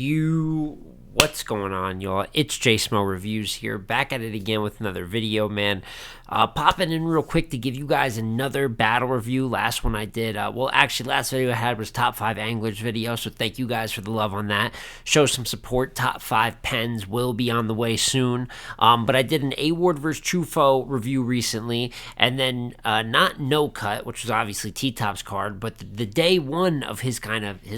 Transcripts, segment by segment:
What's going on, y'all? It's Smo Reviews here, back at it again with another video, man. Popping in real quick to give you guys another battle review. Last one I did, last video I had was top 5 anglers video, so thank you guys for the love on that. Show some support. Top 5 pens will be on the way soon. But I did an A-Ward vs. Truffaut review recently, and then not No Cut, which was obviously T-Top's card, but the day one of his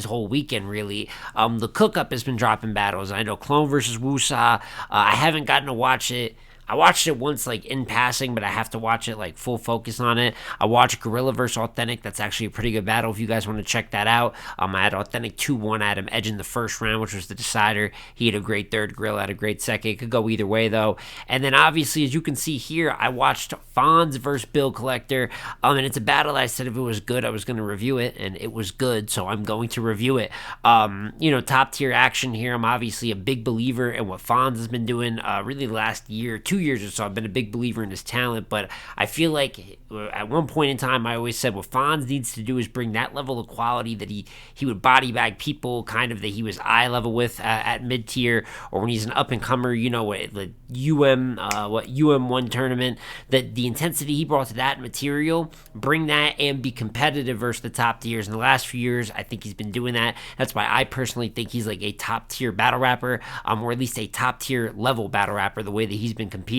whole weekend, really. The Cook-Up has been dropping battles. I know Clone vs. Wusa. I haven't gotten to watch it. I watched it once, like, in passing, but I have to watch it, like, full focus on it. I watched Gorilla vs. Authentic. That's actually a pretty good battle if you guys want to check that out. I had Authentic 2-1. I had him edging the first round, which was the decider. He had a great third. Gorilla had a great second. It could go either way, though. And then, obviously, as you can see here, I watched Fonz vs. Bill Collector. And it's a battle that I said if it was good, I was going to review it, and it was good, so I'm going to review it. Top-tier action here. I'm obviously a big believer in what Fonz has been doing really the last year, 2 years or so. I've been a big believer in his talent, but I feel like at one point in time, I always said what Fonz needs to do is bring that level of quality that he would body bag people kind of that he was eye level with at mid tier, or when he's an up and comer, the UM1 tournament, that the intensity he brought to that material, bring that and be competitive versus the top tiers. In the last few years, I think he's been doing that. That's why I personally think he's like a top tier battle rapper, or at least a top tier level battle rapper, the way that he's been competing.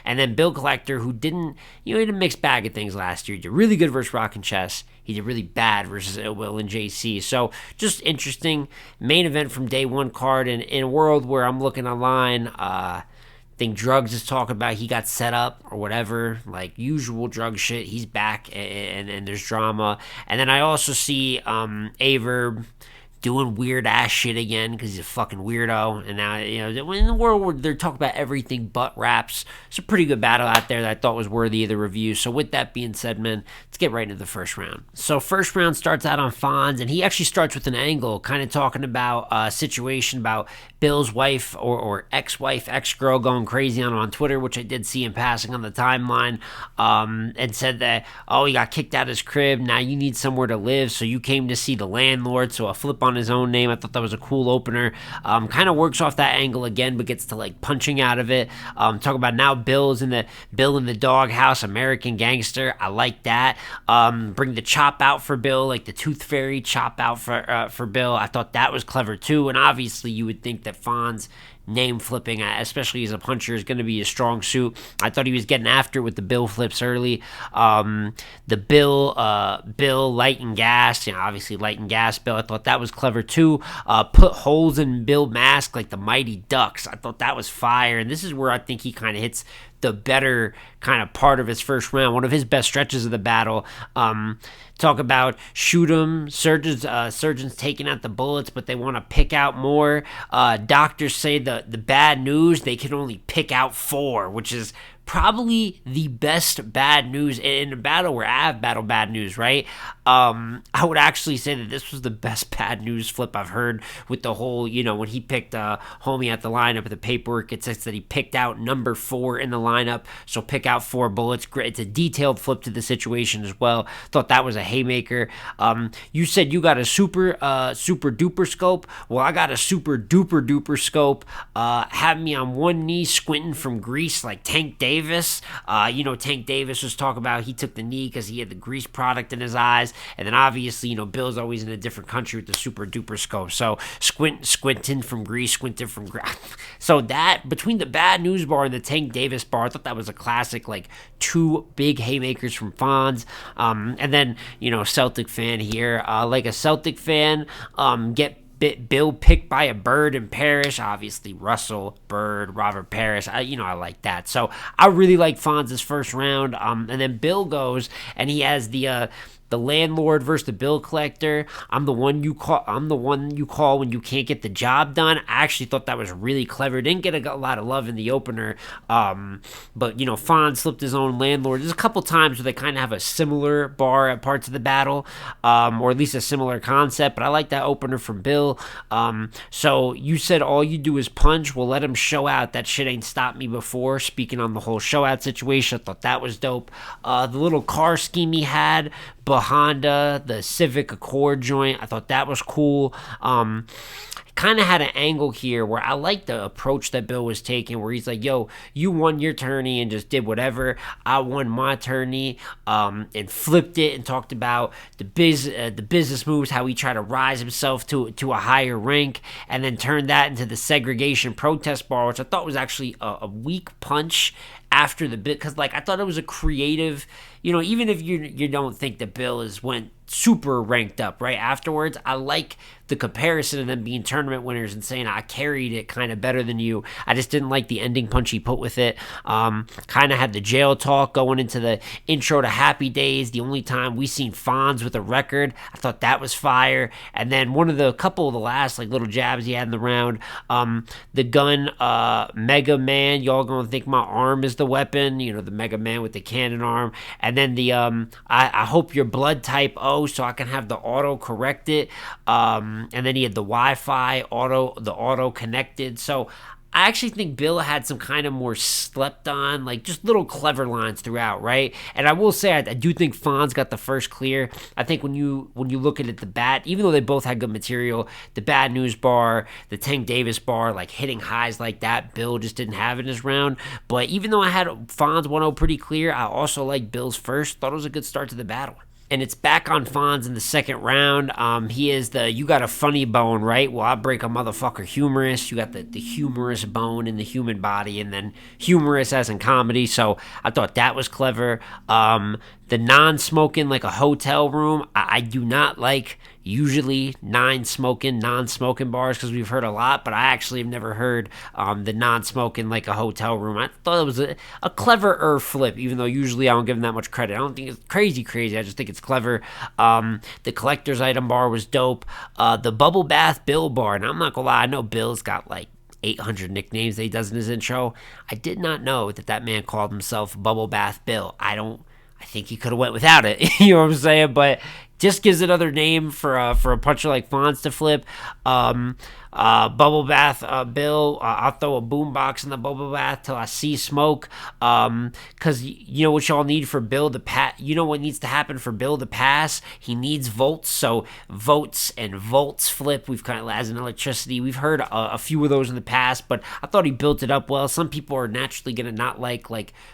And then Bill Collector, who didn't, he had a mixed bag of things last year. He did really good versus Rock and Chess. He did really bad versus Ill Will and JC. So just interesting main event from day one card. And in a world where I'm looking online, I think Drugs is talking about he got set up or whatever, like usual drug shit. He's back and there's drama. And then I also see Averb doing weird ass shit again because he's a fucking weirdo. And now, in the world where they're talking about everything but raps, it's a pretty good battle out there that I thought was worthy of the review. So with that being said, man, let's get right into the first round. So first round starts out on Fonz, and he actually starts with an angle, kind of talking about a situation about Bill's wife or ex-wife, ex-girl going crazy on him on Twitter, which I did see him passing on the timeline, and said that, he got kicked out of his crib. Now you need somewhere to live, so you came to see the landlord. So a flip on his own name. I thought that was a cool opener. Kind of works off that angle again, but gets to like punching out of it. Talk about now Bill in the doghouse, American Gangster. I like that. Bring the chop out for Bill, like the Tooth Fairy chop out for Bill. I thought that was clever too. And obviously you would think that Fonz name flipping, especially as a puncher, is going to be a strong suit. I thought he was getting after it with the Bill flips early. The Bill light and gas, obviously light and gas Bill. I thought that was clever too. Put holes in Bill mask like the Mighty Ducks. I thought that was fire. And this is where I think he kind of hits the better kind of part of his first round, one of his best stretches of the battle. Talk about shoot him, surgeons taking out the bullets, but they want to pick out more. Doctors say the bad news, they can only pick out 4, which is probably the best bad news in a battle where I have battle bad news, right? I would actually say that this was the best bad news flip I've heard, with the whole, when he picked homie at the lineup of the paperwork, it says that he picked out number 4 in the lineup, so pick out 4 bullets. Great. It's a detailed flip to the situation as well. Thought that was a haymaker. You said you got a super duper scope. Well, I got a super duper scope. Had me on one knee squinting from Greece like Tank Davis. Tank Davis was talking about he took the knee because he had the grease product in his eyes. And then obviously, Bill's always in a different country with the super duper scope. So squinting from Greece. So that, between the bad news bar and the Tank Davis bar, I thought that was a classic, like 2 big haymakers from Fonz. And then, Celtic fan here. Like a Celtic fan, get Bill picked by a bird in Parrish. Obviously, Russell, Bird, Robert Parrish. I like that. So I really like Fonz's first round. And then Bill goes, and he has the landlord versus the bill collector. I'm the one you call when you can't get the job done. I actually thought that was really clever. Didn't get a lot of love in the opener. But Fonz slipped his own landlord. There's a couple times where they kind of have a similar bar at parts of the battle, or at least a similar concept. But I like that opener from Bill. So you said all you do is punch. Well, let him show out. That shit ain't stopped me before. Speaking on the whole show out situation, I thought that was dope. The little car scheme he had, Honda, the Civic Accord joint, I thought that was cool. kind of had an angle here where I like the approach that Bill was taking, where he's like, yo, you won your tourney and just did whatever. I won my tourney, and flipped it and talked about the business moves, how he tried to rise himself to a higher rank, and then turned that into the segregation protest bar, which I thought was actually a weak punch after the bit, because like I thought it was a creative, even if you don't think that Bill went super ranked up right afterwards, I like the comparison of them being tournament winners and saying I carried it kind of better than you. I just didn't like the ending punch he put with it. Kind of had the jail talk going into the intro to Happy Days, the only time we seen Fonz with a record. I thought that was fire. And then couple of the last like little jabs he had in the round, the gun, Mega Man, y'all gonna think my arm is the weapon, the Mega Man with the cannon arm. And then the I hope your blood type O so I can have the auto correct it. And then he had the Wi-Fi auto connected. So I actually think Bill had some kind of more slept on, like just little clever lines throughout, right? And I will say, I do think Fonz got the first clear. I think when you look at it, the bat, even though they both had good material, the Bad News bar, the Tank Davis bar, like hitting highs like that, Bill just didn't have in his round. But even though I had Fonz 1-0 pretty clear, I also liked Bill's first. Thought it was a good start to the battle. And it's back on Fonz in the second round. He is you got a funny bone, right? Well, I break a motherfucker humorous. You got the humorous bone in the human body, and then humorous as in comedy. So I thought that was clever. The non-smoking, like a hotel room, I do not like usually non-smoking bars, because we've heard a lot, but I actually have never heard the non-smoking like a hotel room. I thought it was a clever flip, even though usually I don't give them that much credit. I don't think it's crazy. I just think it's clever. The collector's item bar was dope. The bubble bath Bill bar, and I'm not gonna lie, I know Bill's got like 800 nicknames that he does in his intro. I did not know that man called himself Bubble Bath Bill. I think he could have went without it. You know what I'm saying? But just gives another name for a puncher like Fonz to flip. Bubble bath Bill. I'll throw a boombox in the bubble bath till I see smoke. Because you know what y'all need for Bill to pass. You know what needs to happen for Bill to pass? He needs volts. So votes and volts flip. We've kind of, as in electricity, we've heard a few of those in the past, but I thought he built it up well. Some people are naturally gonna not like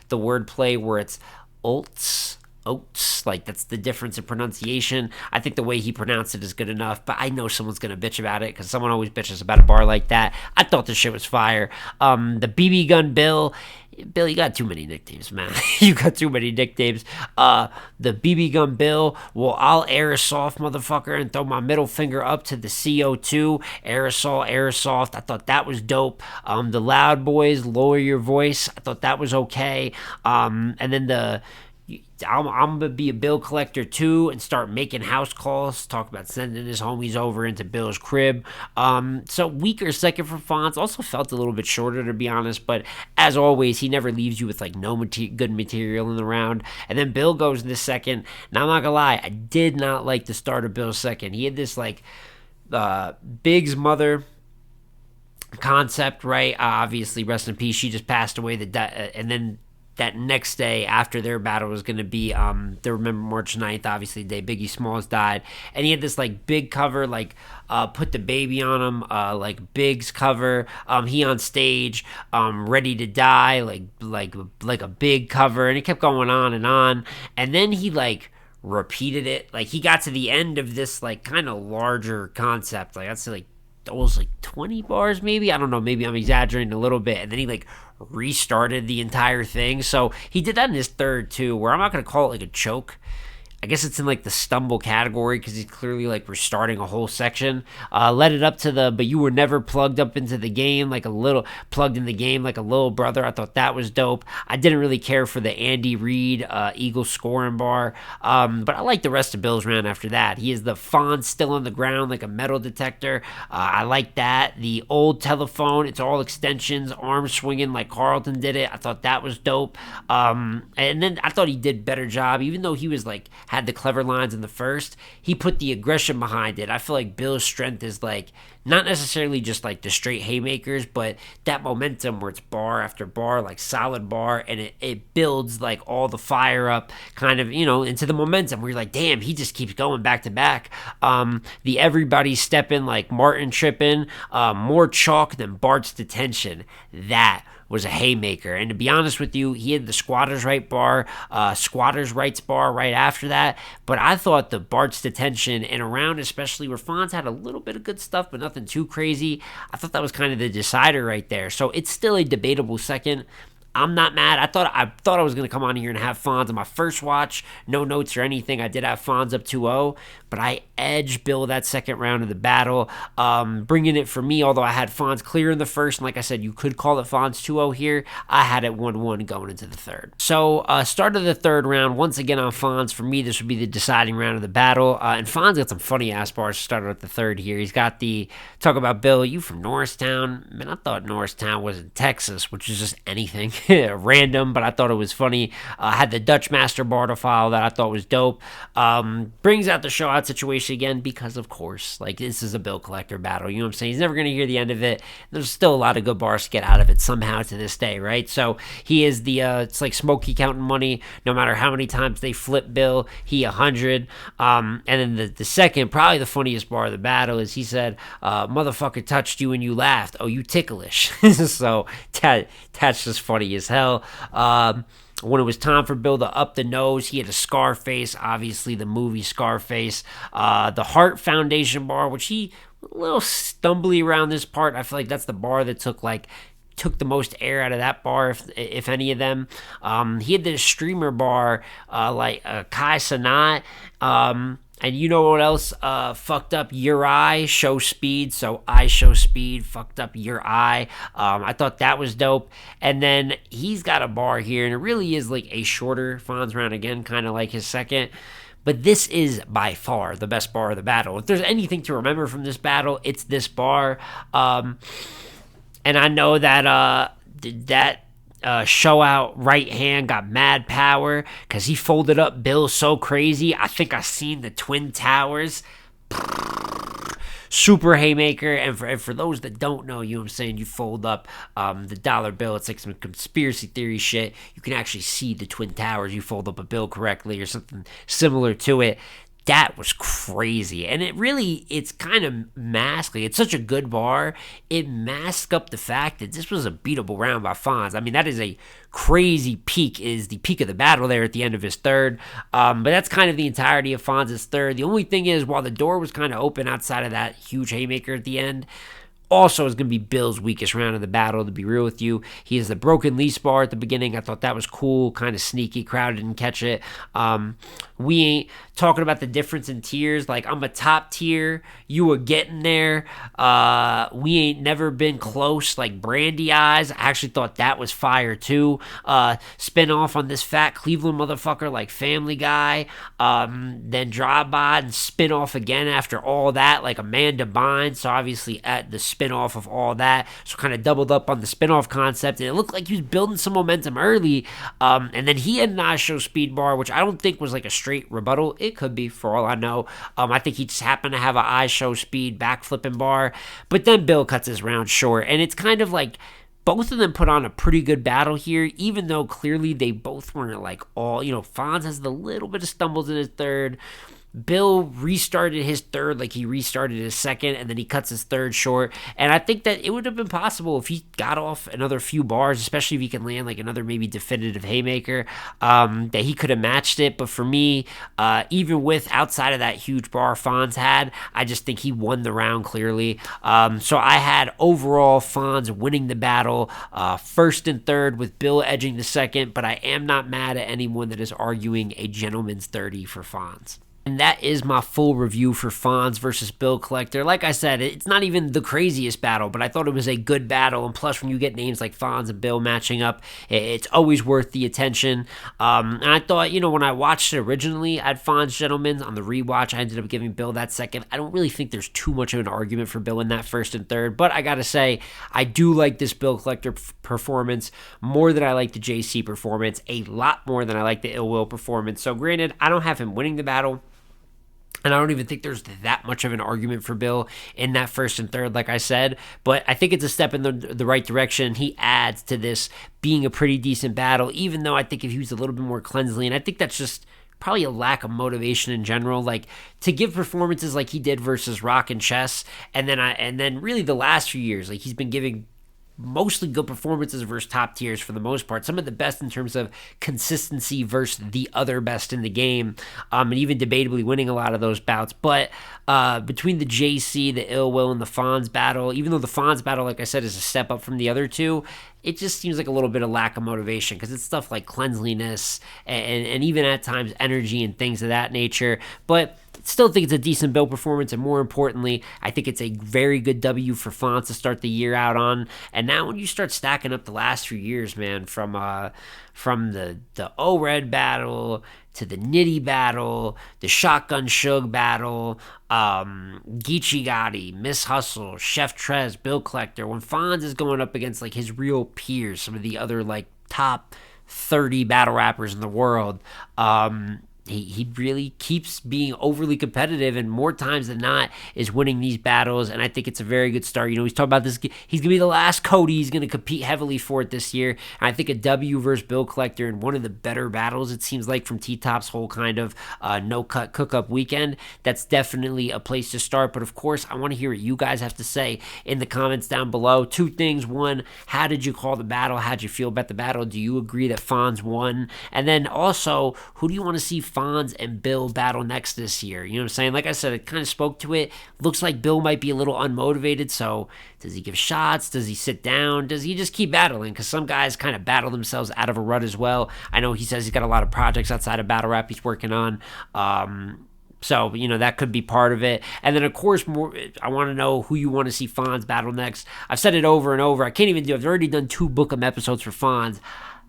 the wordplay where it's oats, like that's the difference in pronunciation. I think the way he pronounced it is good enough, but I know someone's gonna bitch about it, because someone always bitches about a bar like that. I thought this shit was fire. The BB gun Bill, you got too many nicknames, man. You got too many nicknames. The BB gun Bill, well, I'll aerosoft, motherfucker, and throw my middle finger up to the CO2. Aerosoft. I thought that was dope. The Loud Boys, lower your voice. I thought that was okay. And then I'm gonna be a bill collector too and start making house calls. Talk about sending his homies over into Bill's crib. So weaker second for Fonz. Also felt a little bit shorter, to be honest, but as always, he never leaves you with like no good material in the round. And then Bill goes into second. Now I'm not gonna lie, I did not like the start of Bill's second. He had this like Big's mother concept, right? Obviously, rest in peace. She just passed away. And then that next day after their battle was going to be they remember March 9th, obviously the day Biggie Smalls died, and he had this like big cover, like put the baby on him, like Big's cover, he on stage ready to die, like a big cover, and it kept going on, and then he like repeated it. Like he got to the end of this like kind of larger concept, like that's like almost like 20 bars maybe, I don't know, maybe I'm exaggerating a little bit, and then he like restarted the entire thing. So he did that in his third too, where I'm not going to call it like a choke. I guess it's in like the stumble category, because he's clearly like restarting a whole section. Led it up to but you were never plugged up into the game, like plugged in the game like a little brother. I thought that was dope. I didn't really care for the Andy Reid Eagle scoring bar, but I like the rest of Bill's round after that. He is the Fonz still on the ground like a metal detector. I like that. The old telephone, it's all extensions, arm swinging like Carlton did it. I thought that was dope. And then I thought he did better job, even though he was like had the clever lines in the first, he put the aggression behind it. I feel like Bill's strength is like not necessarily just like the straight haymakers, but that momentum where it's bar after bar, like solid bar, and it builds like all the fire up kind of, into the momentum where you're like, damn, he just keeps going back to back. The everybody stepping, like Martin tripping, more chalk than Bart's detention. That was a haymaker. And to be honest with you, he had the squatters right bar, squatters rights bar right after that. But I thought the Bart's detention in a round, especially where Fonz had a little bit of good stuff, but nothing too crazy, I thought that was kind of the decider right there. So it's still a debatable second. I'm not mad. I thought I was going to come on here and have Fonz on my first watch. No notes or anything. I did have Fonz up 2-0, but I edged Bill that second round of the battle, bringing it for me, although I had Fonz clear in the first. And like I said, you could call it Fonz 2-0 here. I had it 1-1 going into the third. So start of the third round, once again on Fonz. For me, this would be the deciding round of the battle. And Fonz got some funny-ass bars to start at the third here. He's got talk about Bill, you from Norristown? Man, I thought Norristown was in Texas, which is just anything. Random, but I thought it was funny. Had the Dutch Master bar to file that I thought was dope. Brings out the show out situation again because, of course, like this is a bill collector battle. You know what I'm saying? He's never going to hear the end of it. There's still a lot of good bars to get out of it somehow to this day, right? So he is it's like Smokey counting money. No matter how many times they flip Bill, he 100. And then the second, probably the funniest bar of the battle is he said, "Motherfucker touched you and you laughed. Oh, you ticklish." So that's just funny as hell. When it was time for Bill to up the nose, he had a Scarface, obviously the movie Scarface. The Heart Foundation bar, which he a little stumbly around this part. I feel like that's the bar that took the most air out of that bar, if any of them. He had this streamer bar, like Kai Sanat. And you know what else fucked up your eye? Show speed. So I show speed fucked up your eye. I thought that was dope. And then he's got a bar here, and it really is like a shorter Fonz round again, kind of like his second. But this is by far the best bar of the battle. If there's anything to remember from this battle, it's this bar. And I know that show out right hand got mad power because he folded up Bill so crazy. I think I seen the Twin Towers. Super haymaker. And for those that don't know, you know what I'm saying, you fold up the dollar bill. It's like some conspiracy theory shit. You can actually see the Twin Towers. You fold up a bill correctly or something similar to it. That was crazy. And it's kind of masking. It's such a good bar. It masks up the fact that this was a beatable round by Fonz. I mean, that is a crazy peak, is the peak of the battle there at the end of his third. But that's kind of the entirety of Fonz's third. The only thing is, while the door was kind of open outside of that huge haymaker at the end, also is going to be Bill's weakest round of the battle, to be real with you. He has the broken lease bar at the beginning. I thought that was cool, kind of sneaky. Crowd didn't catch it. We ain't talking about the difference in tiers. Like, I'm a top tier. You were getting there. We ain't never been close. Like, Brandy Eyes. I actually thought that was fire, too. Spin off on this fat Cleveland motherfucker like Family Guy. Then Drive By and spin off again after all that, like Amanda Bynes. So, obviously, at the spin off of all that. So, kind of doubled up on the spin off concept. And it looked like he was building some momentum early. And then he had an I Show Speed bar, which I don't think was like a straight rebuttal. It could be, for all I know. I think he just happened to have an I Show Speed backflipping bar. But then Bill cuts his round short. And it's kind of like both of them put on a pretty good battle here, even though clearly they both weren't like all, Fonz has the little bit of stumbles in his third. Bill restarted his third like he restarted his second, and then he cuts his third short. And I think that it would have been possible if he got off another few bars, especially if he can land like another maybe definitive haymaker, that he could have matched it. But for me, even with outside of that huge bar Fonz had, I just think he won the round clearly. So I had overall Fonz winning the battle, first and third, with Bill edging the second. But I am not mad at anyone that is arguing a gentleman's 30 for Fonz. And that is my full review for Fonz versus Bill Collector. Like I said, it's not even the craziest battle, but I thought it was a good battle. And plus, when you get names like Fonz and Bill matching up, it's always worth the attention. And I thought, when I watched it originally, I had Fonz Gentlemen. On the rewatch, I ended up giving Bill that second. I don't really think there's too much of an argument for Bill in that first and third, but I gotta say, I do like this Bill Collector performance more than I like the JC performance, a lot more than I like the Ill Will performance. So granted, I don't have him winning the battle, and I don't even think there's that much of an argument for Bill in that first and third, like I said. But I think it's a step in the right direction. He adds to this being a pretty decent battle, even though I think if he was a little bit more cleansly, and I think that's just probably a lack of motivation in general, like to give performances like he did versus Rock and Chess, and then really the last few years, like he's been giving mostly good performances versus top tiers for the most part. Some of the best in terms of consistency versus the other best in the game, and even debatably winning a lot of those bouts. But between the JC, the Ill Will, and the Fonz battle, even though the Fonz battle, like I said, is a step up from the other two, it just seems like a little bit of lack of motivation because it's stuff like cleanliness and even at times energy and things of that nature. But still think it's a decent Bill performance, and more importantly, I think it's a very good W for Fonz to start the year out on. And now when you start stacking up the last few years, man, from the O-Red battle to the Nitty battle, the Shotgun Shug battle, Geechee Gotti, Miss Hustle, Chef Trez, Bill Collector, when Fonz is going up against like his real peers, some of the other like top 30 battle rappers in the world, he really keeps being overly competitive, and more times than not is winning these battles, and I think it's a very good start. He's talking about this. He's going to be the last Cody. He's going to compete heavily for it this year, and I think a W versus Bill Collector in one of the better battles, it seems like, from T-Top's whole kind of no-cut cook-up weekend, that's definitely a place to start. But of course, I want to hear what you guys have to say in the comments down below. Two things. One, how did you call the battle? How did you feel about the battle? Do you agree that Fonz won? And then also, who do you want to see Fonz and Bill battle next this year? You know what I'm saying? Like I said, it kind of spoke to it. Looks like Bill might be a little unmotivated, so does he give shots? Does he sit down? Does he just keep battling? Because some guys kind of battle themselves out of a rut as well. I know he says he's got a lot of projects outside of battle rap he's working on. So, that could be part of it. And then, of course, I want to know who you want to see Fonz battle next. I've said it over and over. I've already done 2 Book 'em episodes for Fonz.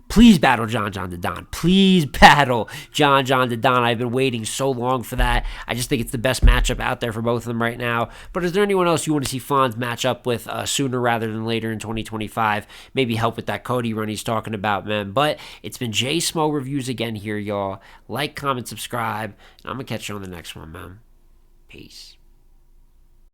Please battle John the Don. Please battle John the Don. I've been waiting so long for that. I just think it's the best matchup out there for both of them right now. But is there anyone else you want to see Fonz match up with sooner rather than later in 2025? Maybe help with that Cody run he's talking about, man. But it's been J Smo Reviews again here, y'all. Like, comment, subscribe. And I'm going to catch you on the next one, man. Peace.